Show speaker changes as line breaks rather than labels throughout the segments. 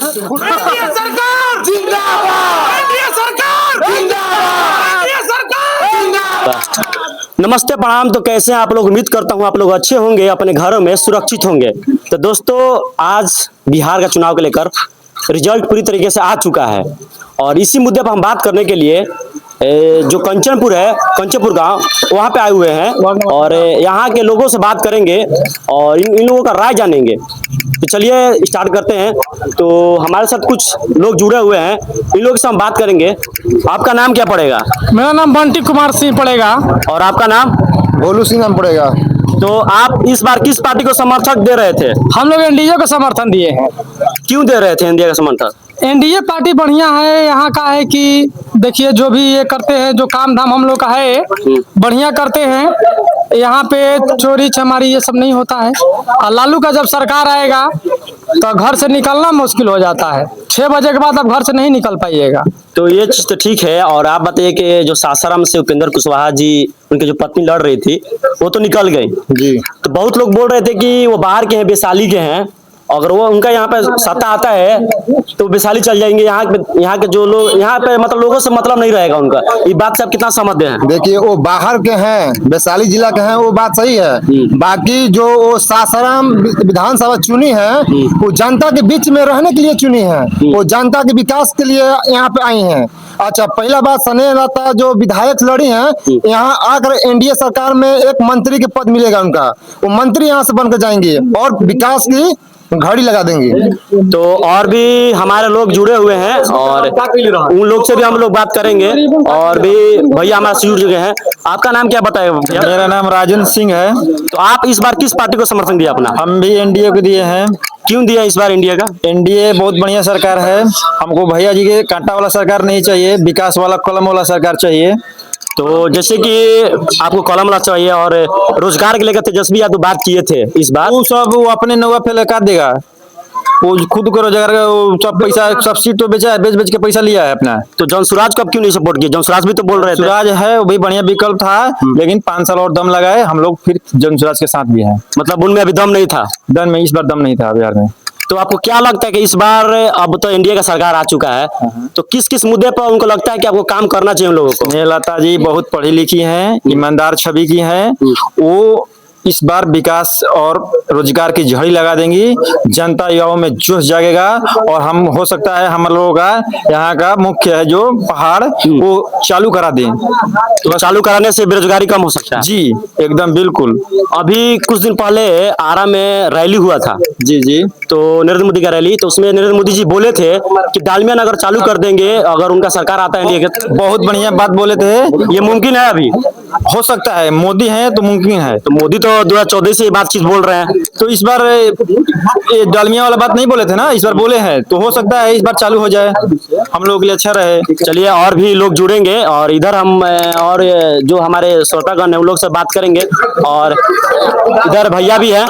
NDA सरकार जिंदाबाद, NDA सरकार जिंदाबाद, एनडीए सरकार जिंदाबाद।
नमस्ते प्रणाम। तो कैसे हैं आप लोग? उम्मीद करता हूं आप लोग अच्छे होंगे, अपने घरों में सुरक्षित होंगे। तो दोस्तों, आज बिहार का चुनाव को लेकर रिजल्ट पूरी तरीके से आ चुका है और इसी मुद्दे पर हम बात करने के लिए जो कंचनपुर है, कंचनपुर गांव, वहां पे आए हुए हैं और यहाँ के लोगों से बात करेंगे और इन लोगों का राय जानेंगे। तो चलिए स्टार्ट करते हैं। तो हमारे साथ कुछ लोग जुड़े हुए हैं, इन लोगों से हम बात करेंगे। आपका नाम क्या पड़ेगा?
मेरा नाम बंटी कुमार सिंह पड़ेगा।
और आपका नाम?
भोलू सिंह नाम पड़ेगा।
तो आप इस बार किस पार्टी को समर्थक दे रहे थे?
हम लोग एनडीए को समर्थन दिए हैं।
क्यों दे रहे थे एनडीए का समर्थन?
एनडीए पार्टी बढ़िया है। यहाँ का है कि देखिए, जो भी ये करते हैं, जो काम धाम हम लोग का है बढ़िया करते हैं। यहाँ पे चोरी चमारी ये सब नहीं होता है। और लालू का जब सरकार आएगा तो घर से निकलना मुश्किल हो जाता है। 6 बजे के बाद अब घर से नहीं निकल पाइएगा।
तो ये चीज तो ठीक है। और आप बताइए कि जो सासाराम से उपेंद्र कुशवाहा जी, उनकी जो पत्नी लड़ रही थी, वो तो निकल गई
जी।
तो बहुत लोग बोल रहे थे कि वो बाहर के हैं, वैशाली के हैं। अगर वो उनका यहाँ पे सत्ता आता है तो वैशाली चल जाएंगे। यहाँ के जो लोग यहाँ पे मतलब लोगों से मतलब नहीं रहेगा उनका। ये बात से आप कितना समझते हैं?
देखिए, वो बाहर के हैं, वैशाली जिला के हैं, वो बात सही है। बाकी जो वो सासाराम विधानसभा चुनी है, वो जनता के बीच में रहने के लिए चुनी है। वो जनता के विकास के लिए यहाँ पे आई हैं। अच्छा, पहला बात, स्नेह लता जो विधायक लड़ी हैं, यहाँ आकर एनडीए सरकार में एक मंत्री के पद मिलेगा उनका। वो मंत्री यहाँ से बनकर जाएंगे और विकास की घड़ी लगा देंगे।
तो और भी हमारे लोग जुड़े हुए हैं और उन लोग से भी हम लोग बात करेंगे। और भी भैया हमारे से जुड़ चुके हैं। आपका नाम क्या बताएगा भैया?
मेरा नाम राजेंद्र सिंह है।
तो आप इस बार किस पार्टी को समर्थन दिया अपना?
हम भी एनडीए को दिए हैं।
क्यों दिया इस बार इंडिया का?
एनडीए बहुत बढ़िया सरकार है। हमको भैया जी के कांटा वाला सरकार नहीं चाहिए, विकास वाला कलम वाला सरकार चाहिए।
तो जैसे कि आपको कलम वाला चाहिए और रोजगार के लेकर तेजस्वी यादव बात किए थे इस बार।
वो सब वो अपने नौवा पे लगा देगा। वो खुद को रोजगार का वो सब पैसा, सब सीट तो बेचा है, बेच बेच के पैसा लिया है अपना।
तो जॉन सुराज को आप क्यों नहीं सपोर्ट किया? जॉन सुराज भी तो बोल रहे थे।
सुराज है, वो भी बढ़िया विकल्प था, लेकिन 5 साल और दम लगाए हम लोग, फिर जन सुराज के साथ भी हैं।
मतलब उनमें अभी दम नहीं था?
दम में इस बार दम नहीं था बिहार में।
तो आपको क्या लगता है कि इस बार, अब तो एनडीए का सरकार आ चुका है, तो किस किस मुद्दे पर उनको लगता है कि आपको काम करना चाहिए उन लोगों को?
स्नेह लता जी बहुत पढ़ी लिखी हैं, ईमानदार छवि की हैं। वो इस बार विकास और रोजगार की झड़ी लगा देंगी। जनता युवाओं में जोश जागेगा और हम, हो सकता है हम लोगों का यहाँ का मुख्य है जो पहाड़, वो चालू करा दें।
तो चालू कराने से बेरोजगारी कम हो सकता है?
जी एकदम बिल्कुल।
अभी कुछ दिन पहले आरा में रैली हुआ था।
जी जी।
तो नरेंद्र मोदी का रैली, तो उसमें नरेंद्र मोदी जी बोले थे कि डालमिया नगर चालू कर देंगे अगर उनका सरकार आता है इंडिया के।
बहुत बढ़िया बात बोले थे।
ये मुमकिन है? अभी
हो सकता है, मोदी है तो मुमकिन है।
तो मोदी तो 2014 से ये बातचीत बोल रहे हैं।
तो इस बार ये डालमिया वाला बात नहीं बोले थे ना, इस बार बोले हैं, तो हो सकता है इस बार चालू हो जाए, हम लोगों के लिए अच्छा रहे।
चलिए, और भी लोग जुड़ेंगे और इधर हम और जो हमारे श्रोतागण है उन लोग से बात करेंगे। और इधर भैया भी है।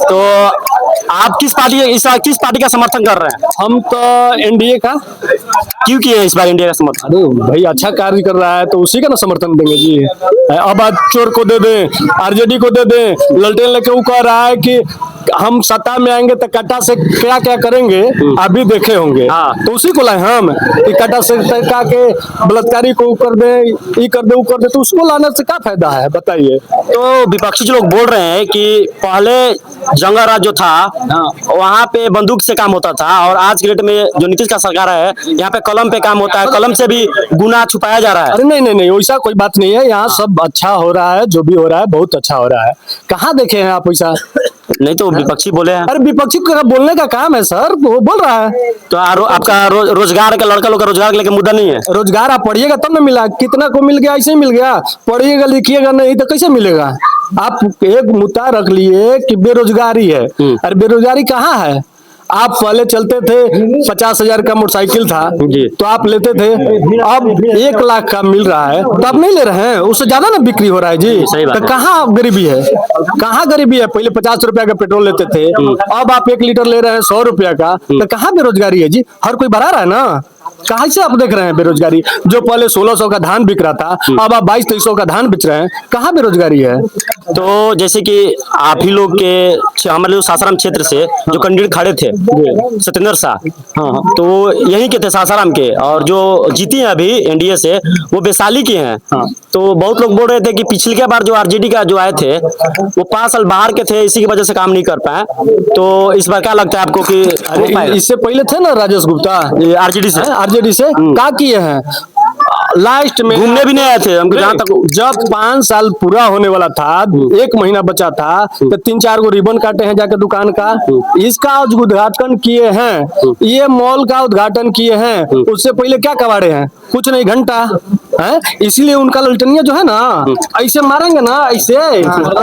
तो आप किस पार्टी का समर्थन कर रहे हैं?
हम तो एनडीए का।
क्यों किए इस बार इंडिया का समर्थन?
अरे भाई, अच्छा कार्य कर रहा है तो उसी का ना समर्थन देंगे जी। अब आज चोर को दे दें, आरजेडी को दे दें, ललटेन लेके वो कह रहा है कि हम सत्ता में आएंगे तो कट्टा से क्या क्या करेंगे अभी देखे होंगे। तो उसी को लाए हम कि कट्टा से का के बलात्कारी को कर दे, ये कर दे, वो कर दे। तो उसको लाने से क्या फायदा है बताइए?
तो विपक्षी जो लोग बोल रहे हैं कि पहले जंगा राज जो था वहाँ पे बंदूक से काम होता था और आज के डेट में जो नीतीश का सरकार है यहाँ पे कलम पे काम होता है, कलम से भी गुना छुपाया जा रहा है।
अरे नहीं नहीं नहीं, वैसा कोई बात नहीं है। यहाँ सब अच्छा हो रहा है, जो भी हो रहा है बहुत अच्छा हो रहा है। कहाँ देखे हैं आप वैसा?
नहीं तो विपक्षी बोले हैं।
अरे विपक्षी का बोलने का काम है सर, वो बोल रहा है।
तो आपका रोजगार का, लड़का लोग का रोजगार लेके मुद्दा नहीं है?
रोजगार आप पढ़िएगा तब ना मिला। कितना को मिल गया? ऐसे ही मिल गया। पढ़िएगा लिखिएगा नहीं तो कैसे मिलेगा? आप एक मुद्दा रख लिए कि बेरोजगारी है। अरे बेरोजगारी कहाँ है? आप पहले चलते थे 50,000 का मोटरसाइकिल था तो आप लेते थे, अब 1 लाख का मिल रहा है तो आप नहीं ले रहे हैं। उससे ज्यादा ना बिक्री हो रहा है जी। तो कहाँ गरीबी है? कहाँ गरीबी है? पहले 50 रुपया का पेट्रोल लेते थे, अब आप 1 लीटर ले रहे हैं 100 रुपया का। तो कहाँ बेरोजगारी है जी? हर कोई बढ़ा रहा है ना। कहाँ से आप देख रहे हैं बेरोजगारी? जो पहले 1600 का धान बिक रहा था अब आप 2200-2300 का धान बेच रहे हैं। कहाँ बेरोजगारी है?
तो जैसे कि आप ही लोग के हमारे जो सासाराम क्षेत्र से जो कैंडिडेट खड़े थे सत्येंद्र शाह, हाँ, तो यही के थे सासाराम के, और जो जीती हैं अभी एनडीए से वो वैशाली की हैं। तो बहुत लोग बोल रहे थे कि पिछली के बार जो आरजेडी का जो आए थे वो 5 साल बाहर के थे, इसी की वजह से काम नहीं कर पाए। तो इस बार क्या लगता है आपको कि हो पाएगा?
इससे पहले थे ना राजेश गुप्ता आरजेडी से क्या किए हैं? लास्ट में
घूमने भी नहीं आए थे हमको जहाँ तक।
जब 5 साल पूरा होने वाला था, 1 महीना बचा था, तो 3-4 गो रिबन काटे हैं जाके दुकान का, इसका उद्घाटन किए हैं, ये मॉल का उद्घाटन किए हैं। उससे पहले क्या कबाड़े हैं? कुछ नहीं, घंटा है। इसलिए उनका ललटनिया जो है ना, ऐसे मारेंगे ना, ऐसे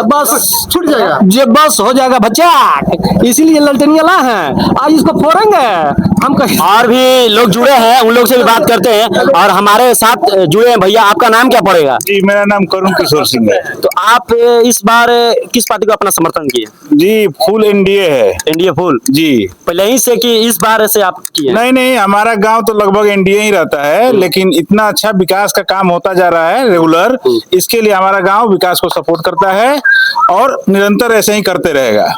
बस छूट जाएगा, ये बस हो जाएगा बच्चा। इसीलिए ललटनिया ला है, आज इसको फोड़ेंगे हम कहीं।
और भी लोग जुड़े हैं, उन लोग से भी बात करते हैं। और हमारे साथ जुड़े हैं भैया, आपका नाम क्या पड़ेगा?
जी, मेरा नाम करुण किशोर सिंह है।
तो आप इस बार किस पार्टी को अपना समर्थन किए?
जी, फुल एनडीए है।
एनडीए फुल
जी,
पहले ही से कि इस बार से आप किए?
नहीं, हमारा गांव तो लगभग एनडीए ही रहता है, लेकिन इतना अच्छा विकास का काम होता जा रहा है रेगुलर, इसके लिए हमारा गांव विकास को सपोर्ट करता है और निरंतर ऐसे ही करते रहेगा।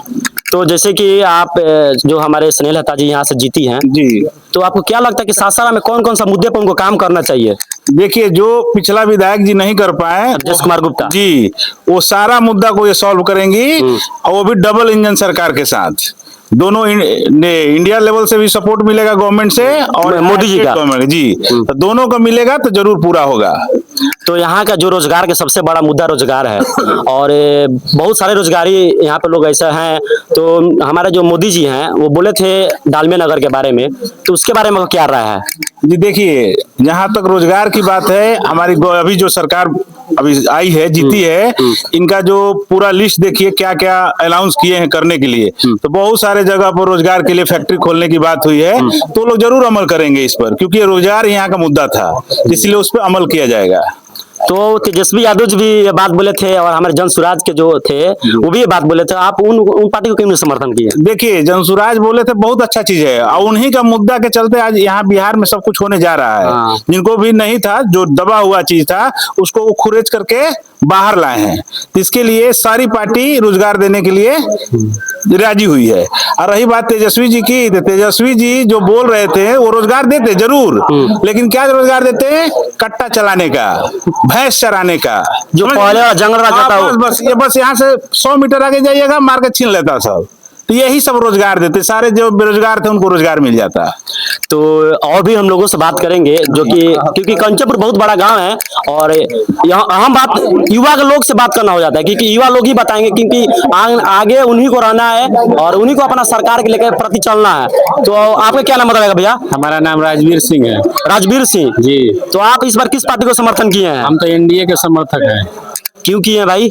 तो जैसे कि आप जो हमारे स्नेहल लता जी यहाँ से जीती हैं,
जी,
तो आपको क्या लगता है कि सासाराम में कौन कौन सा मुद्दे पर उनको काम करना चाहिए?
देखिए, जो पिछला विधायक जी नहीं कर पाए,
राजेश कुमार गुप्ता
जी, वो सारा मुद्दा को ये सॉल्व करेंगी, और वो भी डबल इंजन सरकार के साथ। दोनों इंडिया लेवल से भी सपोर्ट मिलेगा गवर्नमेंट से, और
मोदी जी का
गवर्नमेंट जी, तो दोनों का मिलेगा तो जरूर पूरा होगा।
तो यहाँ का जो रोजगार का सबसे बड़ा मुद्दा रोजगार है, और बहुत सारे रोजगारी यहाँ पे लोग ऐसा हैं। तो हमारे जो मोदी जी हैं वो बोले थे डालमिया नगर के बारे में, तो उसके बारे में क्या राय है?
जी, देखिए, जहाँ तक रोजगार की बात है, हमारी अभी जो सरकार अभी आई है, जीती है, इनका जो पूरा लिस्ट देखिए क्या क्या अनाउंस किए हैं करने के लिए। तो बहुत सारे जगह पर रोजगार के लिए फैक्ट्री खोलने की बात हुई है, तो लोग जरूर अमल करेंगे इस पर, क्योंकि रोजगार यहाँ का मुद्दा था, इसलिए उस पर अमल किया जाएगा।
तो तेजस्वी यादव जी भी ये बात बोले थे, और हमारे जनसुराज के जो थे वो भी ये बात बोले थे। आप उन पार्टी को क्यों नहीं समर्थन किए?
देखिए, जनसुराज बोले थे, बहुत अच्छा चीज है, और उन्हीं का मुद्दा के चलते आज यहाँ बिहार में सब कुछ होने जा रहा है। जिनको भी नहीं था, जो दबा हुआ चीज था, उसको वो खुरेज करके बाहर लाए हैं। इसके लिए सारी पार्टी रोजगार देने के लिए राजी हुई है। और रही बात तेजस्वी जी की, तो तेजस्वी जी जो बोल रहे थे वो रोजगार देते जरूर, लेकिन क्या रोजगार देते हैं? कट्टा चलाने का, भैंस चराने का,
जो पहले जंगल राज था वो।
बस यहाँ से 100 मीटर आगे जाइएगा, मार के छीन लेता सब। तो यही सब रोजगार देते, सारे जो बेरोजगार थे उनको रोजगार मिल जाता।
तो और भी हम लोगों से बात करेंगे, जो कि क्योंकि कंचनपुर बहुत बड़ा गांव है, और यहाँ अहम बात युवा के लोग से बात करना हो जाता है, क्योंकि युवा लोग ही बताएंगे, क्योंकि आगे उन्हीं को रहना है और उन्हीं को अपना सरकार के लेकर प्रति चलना है। तो आपका क्या नाम बताएगा भैया?
हमारा नाम राजवीर सिंह है।
राजवीर सिंह
जी।
तो आप इस बार किस पार्टी को समर्थन किए हैं?
हम तो एनडीए के समर्थक हैं।
क्यों किए हैं भाई?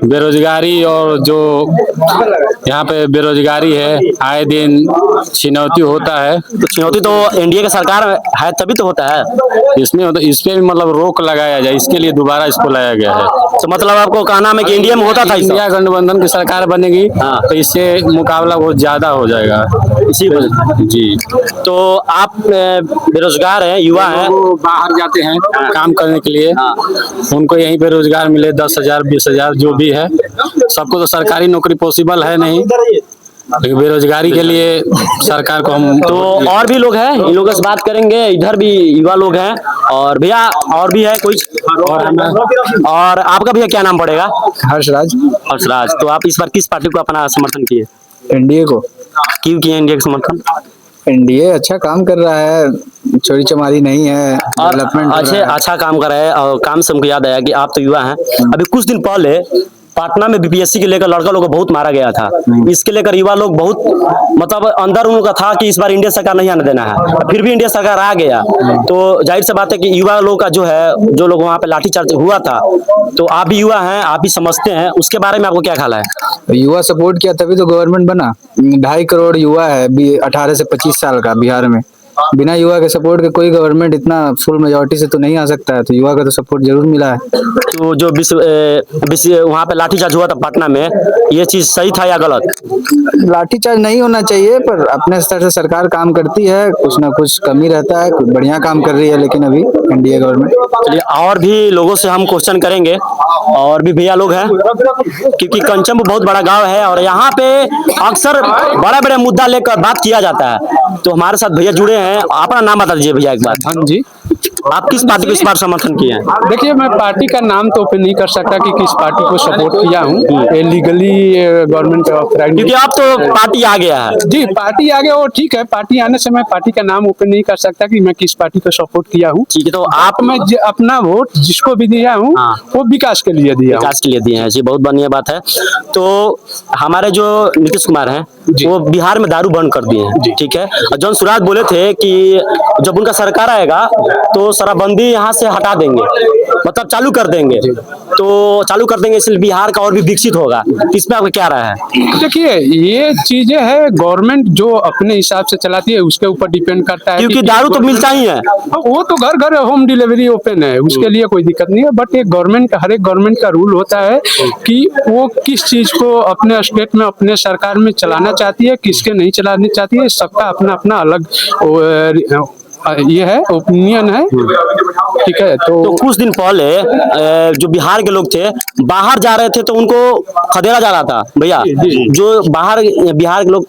बेरोजगारी, और जो यहाँ पे बेरोजगारी है, आए दिन चुनौती होता है।
तो चुनौती तो एनडीए की सरकार है तभी तो होता है।
इसमें तो इस पे भी मतलब रोक लगाया जाए, इसके लिए दोबारा इसको लाया गया है।
तो मतलब आपको कहना है कि इंडिया में होता था?
इंडिया गठबंधन की सरकार बनेगी तो इससे मुकाबला बहुत ज्यादा हो जाएगा,
इसी वजह
जी।
तो आप बेरोजगार हैं, युवा हैं,
वो बाहर जाते हैं काम करने के लिए, उनको यहीं पे रोजगार मिले, 10,000 20,000 जो भी है। सबको तो सरकारी नौकरी पॉसिबल है नहीं, लेकिन बेरोजगारी के लिए सरकार को हम
तो और भी लोग हैं, इन लोगों से बात करेंगे। इधर भी युवा लोग हैं, और भैया और भी है कोई? और आपका भैया क्या नाम पड़ेगा?
हर्षराज।
हर्षराज। तो आप इस बार किस पार्टी को अपना समर्थन किए?
एनडीए को।
क्यों किए एनडीए का समर्थन?
एनडीए अच्छा काम कर रहा है, चोरी चमारी नहीं है, डेवलपमेंट
अच्छा काम कर रहा है। और काम से हमको याद आया कि आप तो युवा हैं, अभी कुछ दिन पहले पटना में बीपीएससी के लेकर लड़का लोग को बहुत मारा गया था। इसके लेकर युवा लोग बहुत मतलब अंदर उनका था कि इस बार इंडिया सरकार नहीं आने देना है, फिर भी इंडिया सरकार आ गया। तो जाहिर सी बात है कि युवा लोग का जो है, जो लोग वहाँ पे लाठीचार्ज हुआ था, तो आप भी युवा हैं, आप भी समझते हैं, उसके बारे में आपको क्या ख्याल है?
युवा सपोर्ट किया तभी तो गवर्नमेंट बना। 2.5 करोड़ युवा है 18 से 25 साल का बिहार में। बिना युवा के सपोर्ट के कोई गवर्नमेंट इतना फुल मेजोरिटी से तो नहीं आ सकता है, तो युवा का तो सपोर्ट जरूर मिला है।
तो जो वहाँ पे लाठीचार्ज हुआ था पटना में, ये चीज सही था या गलत?
लाठीचार्ज नहीं होना चाहिए, पर अपने स्तर से सरकार काम करती है, कुछ ना कुछ कमी रहता है, कुछ बढ़िया काम कर रही है, लेकिन अभी एनडीए गवर्नमेंट।
चलिए और भी लोगों से हम क्वेश्चन करेंगे। और भी भैया लोग हैं, क्योंकि कंचनपुर बहुत बड़ा गांव है और यहाँ पे अक्सर बड़े बड़े मुद्दा लेकर बात किया जाता है। तो हमारे साथ भैया जुड़े हैं, अपना नाम बता दीजिए भैया एक बार।
हाँ जी,
आप किस पार्टी को इस बार समर्थन किए हैं?
देखिए मैं पार्टी का नाम तो ओपन नहीं कर सकता कि किस पार्टी को सपोर्ट किया हूँ, लीगली गवर्नमेंट ऑथराइज,
क्योंकि अब तो पार्टी आ गया है।
जी पार्टी आगे वो ठीक है, पार्टी आने से मैं पार्टी का नाम ओपन नहीं कर सकता कि मैं किस पार्टी को सपोर्ट किया हूँ।
ठीक है, तो आप
मैं अपना वोट जिसको भी दिया हूँ
हाँ।
वो विकास के लिए दिया हूँ।
विकास के लिए दिए हैं जी, बहुत बढ़िया बात है। तो हमारे जो नीतीश कुमार हैं वो बिहार में दारू बंद कर दिए हैं, ठीक है। और जौन सुराज बोले थे कि जब उनका सरकार आएगा तो शराबबंदी यहाँ से हटा देंगे, मतलब चालू कर देंगे, तो चालू कर देंगे, इसलिए बिहार का और भी विकसित होगा। इस पे आपका क्या राय है?
देखिए ये चीजें है गवर्नमेंट जो अपने हिसाब से चलाती है उसके ऊपर डिपेंड करता है,
क्योंकि दारू तो मिलता ही है।
वो तो घर घर होम डिलीवरी ओपन है, उसके लिए कोई दिक्कत नहीं है। बट एक गवर्नमेंट हर एक गवर्नमेंट का रूल होता है कि वो किस चीज को अपने स्टेट में अपने सरकार में चलाना चाहती है, किसके नहीं चलानी चाहती है, सबका अपना अपना अलग ये है, ओपिनियन है, ठीक है।
तो कुछ दिन पहले जो बिहार के लोग थे बाहर जा रहे थे तो उनको खदेड़ा जा रहा था भैया, जो बाहर बिहार के लोग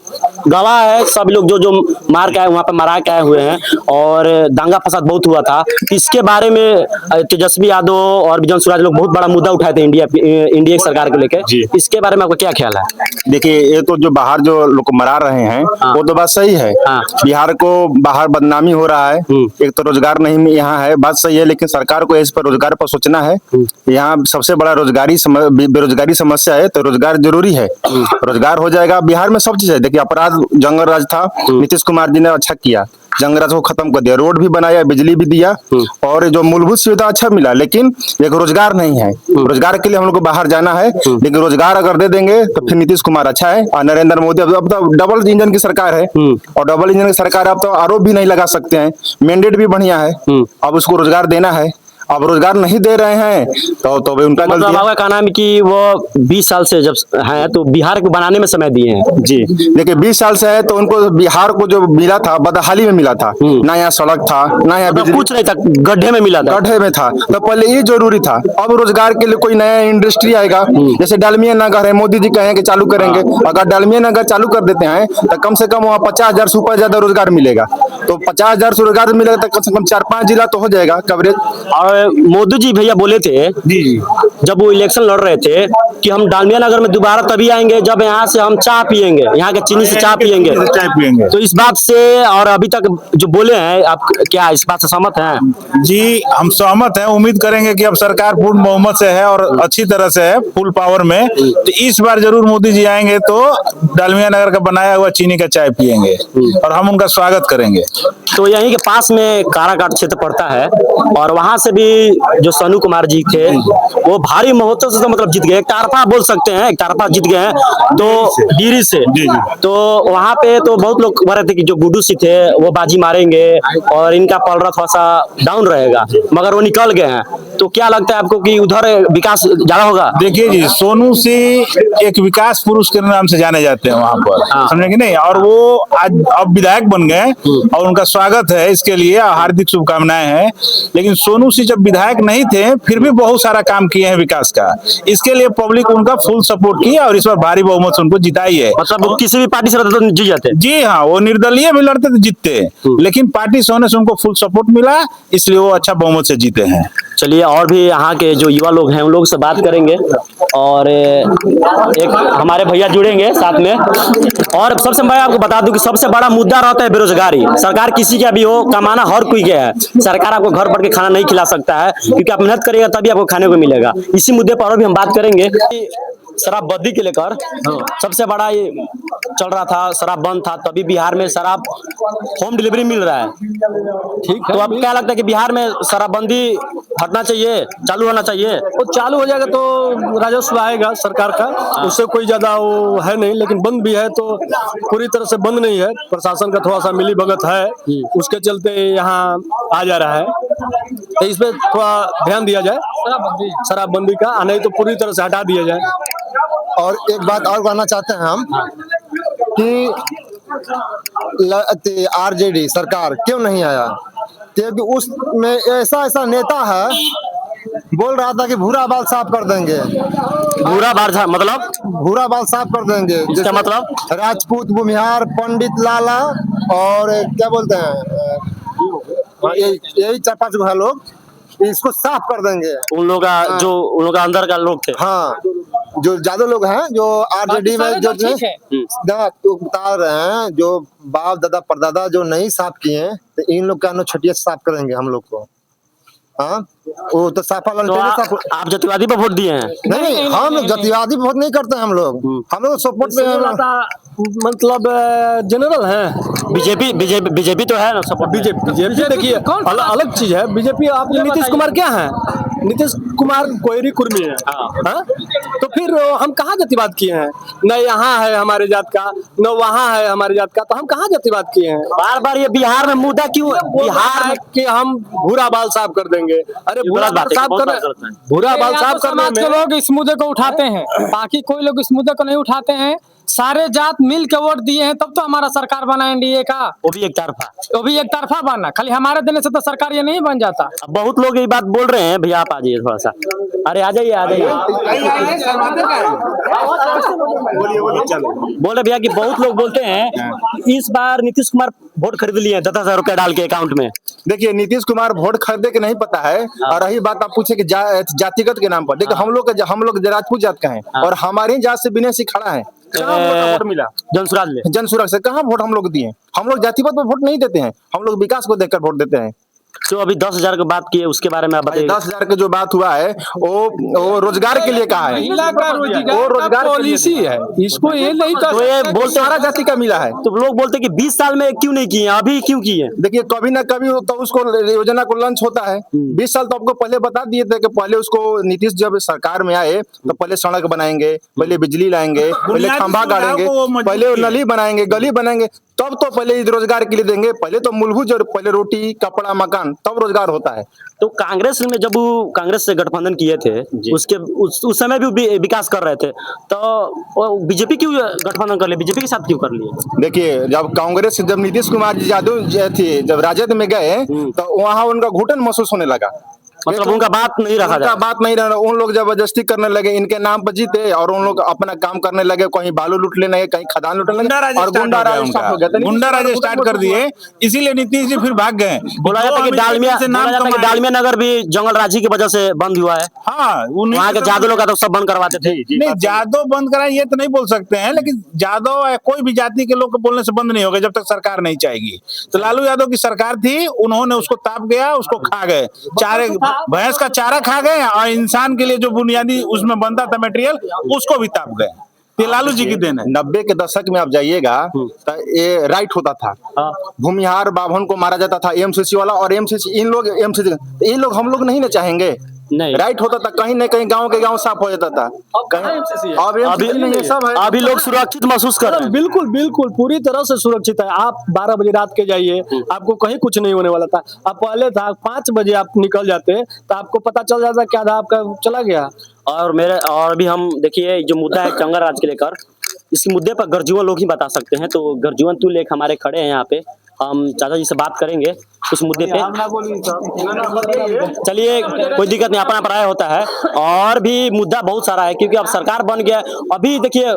गवाह है, सब लोग जो जो मार के आए वहां पे मरा के आए हुए हैं और दांगा फसाद बहुत हुआ था। इसके बारे में तेजस्वी यादव और विजय सुराज लोग बहुत बड़ा मुद्दा उठाए थे इंडिया सरकार को लेकर, इसके बारे में आपका क्या ख्याल है?
देखिए ये तो जो बाहर जो लोग मरा रहे हैं वो तो बात सही है। बिहार को बाहर बदनामी हो रहा है, एक तो रोजगार नहीं यहाँ है, बात सही है, लेकिन सरकार को इस पर रोजगार पर सोचना है। यहाँ सबसे बड़ा बेरोजगारी समस्या है, तो रोजगार जरूरी है। रोजगार हो जाएगा, बिहार में सब चीज है। देखिए अपराध जंगल राज था, नीतीश कुमार जी ने अच्छा किया, जंगल राज को खत्म कर दिया, रोड भी बनाया, बिजली भी दिया और जो मूलभूत सुविधा अच्छा मिला, लेकिन एक रोजगार नहीं है। रोजगार के लिए हम लोग को बाहर जाना है, लेकिन रोजगार अगर दे देंगे तो फिर नीतीश कुमार अच्छा है। और नरेंद्र मोदी अब तो डबल इंजन की सरकार है, और डबल इंजन की सरकार अब तो आरोप भी नहीं लगा सकते हैं, मैंडेट भी बढ़िया है। अब उसको रोजगार देना है, अब रोजगार नहीं दे रहे हैं तो भाई उनका गलती है।
आपका कहना है कि वो 20 साल से जब है तो बिहार को बनाने में समय दिए हैं।
जी देखिए 20 साल से है तो उनको बिहार को जो मिला था बदहाली में मिला था, ना यहाँ सड़क था, ना यहाँ
कुछ नहीं था, गड्ढे में मिला था,
गड्ढे में था। तो पहले ये जरूरी था। अब रोजगार के लिए कोई नया इंडस्ट्री आएगा, जैसे डालमिया नगर है, मोदी जी कहें कि चालू करेंगे, अगर डालमिया नगर चालू कर देते हैं तो कम से कम वहाँ 50,000 से ऊपर ज्यादा रोजगार मिलेगा। तो 50,000 से रोजगार मिलेगा तो कम से कम 4-5 जिला तो हो जाएगा कवरेज।
और मोदी जी भैया बोले थे जब वो इलेक्शन लड़ रहे थे कि हम डालमिया नगर में दोबारा तभी आएंगे जब यहाँ से हम चाय पियेंगे, यहाँ के चीनी से चाय पियेंगे। तो इस बात से और अभी तक जो बोले हैं, आप क्या इस बात से सहमत हैं?
जी हम सहमत हैं, उम्मीद करेंगे कि अब सरकार पूर्ण बहुमत से है और अच्छी तरह से है, फुल पावर में। तो इस बार जरूर मोदी जी आएंगे तो डालमिया नगर का बनाया हुआ चीनी का चाय पियेंगे और हम उनका स्वागत करेंगे।
तो यहीं के पास में काराकाट क्षेत्र पड़ता है और वहां से भी जो सोनू कुमार जी थे वो भारी महोत्सव से तो मतलब जीत गए, एक तरफा बोल सकते हैं, एक तरफा जीत गए हैं। तो डिहरी से तो वहां पे तो बहुत लोग कह रहे थे कि जो गुड्डू सिंह थे वो बाजी मारेंगे और इनका पलड़ा थोड़ा सा डाउन रहेगा, मगर वो निकल गए हैं। तो क्या लगता है आपको कि उधर विकास ज्यादा होगा?
देखिए जी सोनू सिंह एक विकास पुरुष के नाम से जाने जाते हैं वहाँ पर, समझे कि नहीं, और वो आज अब विधायक बन गए और उनका स्वागत है, इसके लिए हार्दिक शुभकामनाएं हैं। लेकिन सोनू सिंह जब विधायक नहीं थे फिर भी बहुत सारा काम किए हैं विकास का, इसके लिए पब्लिक उनका फुल सपोर्ट किया और इस बार भारी बहुमत से उनको जिताई है।
मतलब किसी भी पार्टी से रहते तो जीत जाते?
जी हाँ, वो निर्दलीय भी लड़ते तो जीतते, लेकिन पार्टी से होने से उनको फुल सपोर्ट मिला, इसलिए वो अच्छा बहुमत से जीते हैं।
चलिए और भी यहाँ के जो युवा लोग हैं उन लोग से बात करेंगे और एक हमारे भैया जुड़ेंगे साथ में। और सबसे मैं आपको बता दूं कि सबसे बड़ा मुद्दा रहता है बेरोजगारी। सरकार किसी का भी हो, कमाना हर कोई का है, सरकार आपको घर पर के खाना नहीं खिला सकता है, क्योंकि आप मेहनत करिएगा तभी आपको खाने को मिलेगा। इसी मुद्दे पर और भी हम बात करेंगे। शराबबंदी के लेकर सबसे बड़ा ये चल रहा था, शराब बंद था तभी बिहार में शराब होम डिलीवरी मिल रहा है, ठीक है। तो अब क्या लगता है कि बिहार में शराबबंदी हटना चाहिए, चालू होना चाहिए?
वो चालू हो जाएगा तो राजस्व आएगा सरकार का, उससे कोई ज्यादा वो है नहीं। लेकिन बंद भी है तो पूरी तरह से बंद नहीं है, प्रशासन का थोड़ा सा मिली भगत है, उसके चलते यहाँ आ जा रहा है। तो इस पे थोड़ा ध्यान दिया जाए शराबबंदी का, नहीं तो पूरी तरह से हटा दिया जाए।
और एक बात और कहना चाहते हैं हम कि आरजेडी सरकार क्यों नहीं आया, क्योंकि उसमें ऐसा नेता है बोल रहा था कि भूरा बाल साफ कर देंगे,
बुरा बार मतलब
भूरा बाल साफ कर देंगे।
इसका
जैसे
मतलब
राजपूत, भूमिहार, पंडित लाला और क्या बोलते हैं, यही 4-5 गो है लोग, इसको साफ कर देंगे।
उन लोग का जो उन लोग का अंदर का लोग थे।
हाँ, जो ज्यादा लोग हैं जो आरजेडी में जो बता रहे हैं, जो बाप दादा परदादा जो नहीं साफ किए हैं, तो इन लोग का छठिया साफ करेंगे हम लोग को। हाँ, वो तो साफा
तो आप जातिवादी पर वोट दिए हैं?
नहीं, हम जातिवादी वोट नहीं करते हैं। हम लोग सपोर्ट में
मतलब जनरल है।
बीजेपी तो है ना सपोर्ट।
बीजेपी देखिए अलग चीज है। बीजेपी आप नीतीश कुमार क्या है? नीतीश कुमार कोयरी कुर्मी है। हाँ? तो फिर हम कहाँ जातिवाद किए हैं? न यहाँ है हमारे जात का, न वहाँ है हमारे जात का, तो हम कहाँ जातिवाद किए हैं?
बार बार ये बिहार में मुद्दा क्यों है?
बिहार के हम भूरा बाल साफ कर देंगे। अरे भूरा बाल साफ करने
के लोग इस मुद्दे को उठाते हैं, बाकी कोई लोग इस मुद्दे को नहीं उठाते हैं। सारे जात मिल के वोट दिए हैं, तब तो हमारा सरकार बना एनडीए का।
वो भी एक तरफा
बना, खाली हमारे देने से तो सरकार ये नहीं बन जाता।
अब बहुत लोग ये बात बोल रहे हैं। भैया आप आ जाइए थोड़ा सा। अरे आ जाइए बोले भैया कि बहुत लोग बोलते हैं इस बार नीतीश कुमार वोट खरीद लिए हैं 10,000 रुपए डाल के अकाउंट में।
देखिए, नीतीश कुमार वोट खरीदे के नहीं पता है। और रही बात आप पूछे कि जातिगत के नाम पर, देखिए हम लोग राजपूत जात का है और हमारी जात से बिना सिंह खड़ा है। कहाँ वोट मिला? जनसुराग से कहाँ वोट हम लोग दिए? हम लोग जातिवाद पर वोट नहीं देते हैं, हम लोग विकास को देखकर वोट देते हैं।
तो अभी 10,000 की बात की है, उसके बारे में आप बताइए।
10,000 की जो बात हुआ है वो रोजगार के लिए कहा है,
वो रोजगार पॉलिसी है, इसको ये नहीं
तो ये बोलते
सारा जाति का मिला है।
तो लोग बोलते कि 20 साल में क्यों नहीं किए, अभी क्यों किए?
देखिए, कभी ना कभी तो उसको योजना को लॉन्च होता है। 20 साल तो आपको पहले बता दिए थे कि पहले उसको नीतीश जब सरकार में आए तो पहले सड़क बनाएंगे, पहले बिजली लाएंगे, पहले खंभा गाड़ेंगे, पहले नली बनाएंगे, गली बनाएंगे, तब तो पहले रोजगार के लिए देंगे। पहले तो मूलभूत पहले रोटी, कपड़ा, मकान, तब रोजगार होता है।
तो कांग्रेस में जब वो कांग्रेस से गठबंधन किए थे उसके उस समय भी विकास कर रहे थे, तो बीजेपी क्यों गठबंधन कर लिए? बीजेपी के साथ क्यों कर लिए?
देखिए, जब नीतीश कुमार जी यादव थे, जब राजद में गए तो वहाँ उनका घुटन महसूस होने लगा।
मतलब उनका बात नहीं रहा,
उन लोग जबरदस्ती करने लगे, इनके नाम पर जीते और उन लोग अपना काम करने लगे, कहीं बालू लूट लेने, कहीं खदान लूटने लगे और गुंडा
राज स्टार्ट कर दिए। इसीलिए नीतीश जी फिर भाग गए।
बोला जाता है कि डालमिया नगर भी जंगल राजी की वजह से बंद हुआ है।
हाँ,
वहाँ के जादव लोग तो सब बंद करवाते थे।
नहीं, जादव बंद कराए ये तो नहीं बोल सकते हैं, लेकिन जादव कोई भी जाति के लोग बोलने से बंद नहीं होगा जब तक सरकार नहीं चाहेगी। तो लालू यादव की सरकार थी, उन्होंने उसको ताप गया, उसको खा गए, चारे भैंस का चारा खा गए और इंसान के लिए जो बुनियादी उसमें बनता था मटेरियल उसको भी ताप गए। ये लालू जी की देन है।
90 के दशक में आप जाइएगा तो ये राइट होता था, भूमिहार बाभन को मारा जाता था, एमसीसी वाला, और एमसीसी इन लोग हम लोग नहीं ना चाहेंगे।
नहीं,
राइट होता था, कहीं न कहीं गांव के गांव साफ हो जाता था।
अभी लोग सुरक्षित महसूस कर रहे हैं।
बिल्कुल बिल्कुल पूरी तरह से सुरक्षित है। आप 12 बजे रात के जाइए, आपको कहीं कुछ नहीं होने वाला था। अब पहले था 5 बजे आप निकल जाते तो आपको पता चल जाता क्या था आपका चला गया।
और भी हम देखिए जो मुद्दा है जंगल राज के लेकर, इस मुद्दे पर गरजुआ लोग ही बता सकते हैं। तो गरजुआ तुल एक हमारे खड़े हैं यहाँ पे, हम चाचा जी से बात करेंगे उस मुद्दे पे। चलिए, कोई दिक्कत नहीं, अपना पराया होता है। और भी मुद्दा बहुत सारा है क्योंकि अब सरकार बन गया। अभी देखिए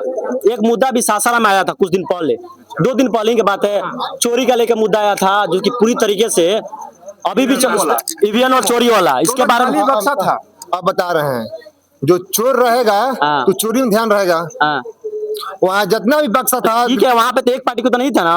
एक मुद्दा भी सासाराम में आया था कुछ दिन पहले, 2 दिन पहले की बात है, चोरी का लेकर मुद्दा आया था जो कि पूरी तरीके से अभी भी ईवीएम और चोरी वाला, इसके बारे में
बक्सा था। अब बता रहे हैं जो चोर रहेगा तो चोरी में ध्यान रहेगा। वहाँ जितना भी बक्सा था,
ठीक है, वहाँ पे तो एक पार्टी को तो नहीं था ना,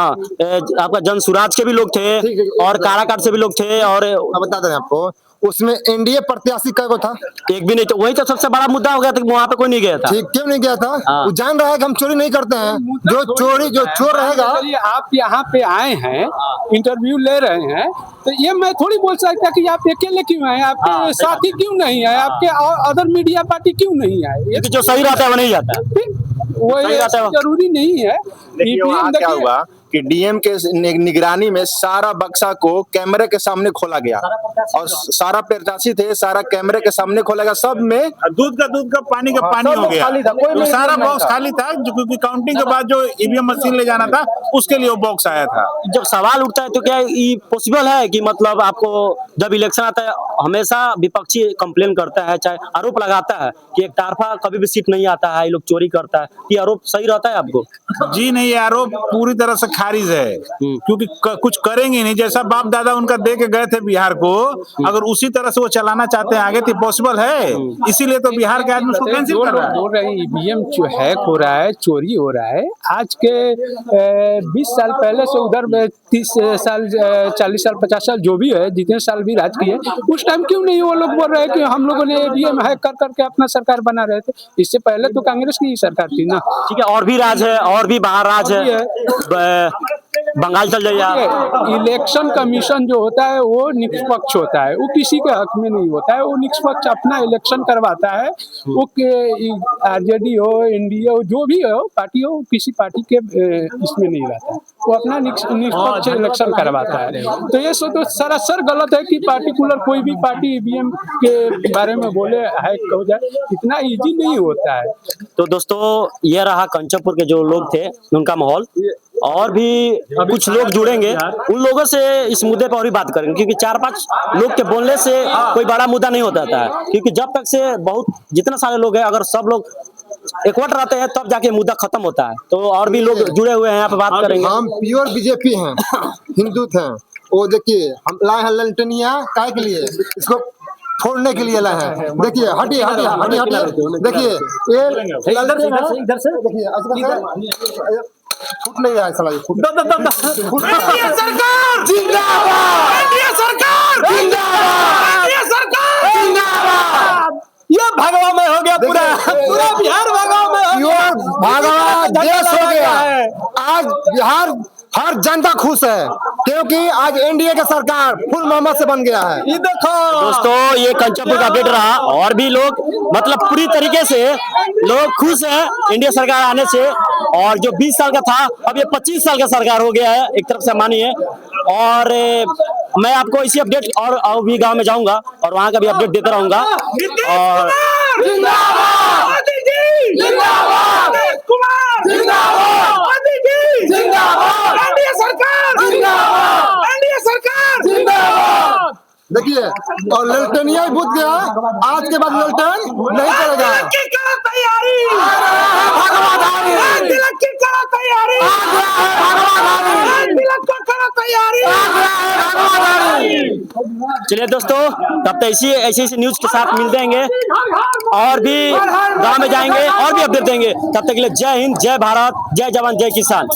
आपका जनसुराज के भी लोग थे और काराकाट से भी लोग थे। और
बता दें आपको, उसमें एनडीए प्रत्याशी कौन था?
एक भी नहीं। तो वही तो सबसे बड़ा मुद्दा हो गया था, वहाँ पे कोई नहीं गया था।
ठीक, क्यों नहीं गया था? वो जान रहा है कि हम चोरी नहीं करते हैं। जो चोर रहेगा।
आप यहाँ पे आए हैं, इंटरव्यू ले रहे हैं, तो ये मैं थोड़ी बोल सकता कि आप अकेले क्यों आए, आपके साथी क्यों नहीं आए, आपके अदर मीडिया पार्टी क्यों नहीं आए?
जो सही रहता है वो नहीं जाता,
वो जरूरी नहीं है।
देखिए वहाँ क्या हुआ कि डीएम के निगरानी में सारा बक्सा को कैमरे के सामने खोला गया और सारा प्रत्याशी थे, सारा कैमरे के सामने खोला गया, सब में दूध का पानी का पानी हो गया। तो सारा बॉक्स खाली था, क्योंकि काउंटिंग के बाद जो ईवीएम मशीन ले जाना था उसके लिए वो बॉक्स आया था।
जब सवाल उठता है तो क्या ये पॉसिबल है कि मतलब आपको जब इलेक्शन आता है हमेशा विपक्षी कंप्लेन करता है, चाहे आरोप लगाता है कि एक तरफा कभी भी सीट नहीं आता है, ये लोग चोरी करता है, ये आरोप सही रहता है आपको?
जी नहीं, ये आरोप पूरी तरह से खारिज है, क्योंकि कुछ करेंगे नहीं। जैसा बाप दादा उनका दे के गए थे बिहार को, अगर उसी तरह से वो चलाना चाहते हैं आगे तो पॉसिबल है। इसीलिए तो बिहार के आदमी उसको कैंसिल कर रहा है।
बोल रहे हैं ईवीएम जो हैक हो रहा है, चोरी हो रहा है। आज के 20 साल पहले से उधर 30 साल 40 साल 50 साल जो भी है, जितने साल भी राज किए, उस टाइम क्यों नहीं वो लोग बोल रहे हैं कि हम लोगों ने ईवीएम हैक कर करके अपना सरकार बना रहे थे? इससे पहले तो कांग्रेस की ही सरकार थी ना।
ठीक है, और भी राज है, और भी बाहर राज है, बंगाल चल जाइए।
इलेक्शन कमीशन जो होता है वो निष्पक्ष होता है, वो किसी के हक में नहीं होता है। वो निष्पक्ष अपना इलेक्शन करवाता है। वो आरजेडी हो, एनडीए हो, जो भी हो पार्टी हो, किसी पार्टी के इसमें नहीं रहता है। वो अपना निष्पक्ष इलेक्शन करवाता है। तो ये तो सरासर गलत है कि पार्टिकुलर कोई भी पार्टी ईवीएम के बारे में बोले हैक हो जाए, इतना इजी नहीं होता है।
तो दोस्तों ये रहा कंचनपुर के जो लोग थे उनका माहौल, और भी कुछ लोग जुड़ेंगे, उन लोगों से इस मुद्दे पर और भी बात करेंगे, क्योंकि 4-5 लोग के बोलने से कोई बड़ा मुद्दा नहीं होता था। क्योंकि जब तक से बहुत जितना सारे लोग हैं, अगर सब लोग इकट्ठे रहते हैं तब जाके मुद्दा खत्म होता है। तो और भी लोग जुड़े हुए हैं, यहाँ पे बात करेंगे।
हम प्योर बीजेपी हैं, हिंदू थे। वो देखिए हम लाए हैं ललटनिया काय के लिए, इसको फोड़ने के लिए लाए हैं। देखिए हटिए हटिए हटिए हटिए, देखिए ये इधर से देखिए फुट नहीं रहा है साला, ये फुट
एनडीए सरकार जिंदाबाद, एनडीए सरकार जिंदाबाद, एनडीए सरकार जिंदाबाद।
ये भगवा में हो गया, पूरा बिहार भगवा में हो गया।
भगवा देश हो गया है। आज बिहार हर जनता खुश है, क्योंकि आज एनडीए का सरकार फुल मोहम्मद से बन गया है।
ये देखो
दोस्तों, ये कंचनपुर का अपडेट रहा, और भी लोग मतलब पूरी तरीके से लोग खुश हैं इंडिया सरकार आने से। और जो 20 साल का था अब ये 25 साल का सरकार हो गया है, एक तरफ से मानिए। और मैं आपको इसी अपडेट और भी गांव में जाऊंगा और वहां का भी अपडेट देता रहूंगा। और
जिंदाबाद मोदी जी, जिंदाबाद कुमार, जिंदाबाद मोदी जी, जिंदाबाद एनडीए सरकार, जिंदाबाद एनडीए सरकार, जिंदाबाद।
देखिए और ललटनिया बुझ गया, आज के बाद ललटन नहीं चलेगा।
की करो तैयारी, तिलक की करो तैयारी, तिलक को करो तैयारी।
चलिए दोस्तों, तब तक ऐसी न्यूज के साथ मिल देंगे, और भी गांव में जाएंगे और भी अपडेट देंगे। तब तक के लिए जय हिंद, जय भारत, जय जवान, जय किसान।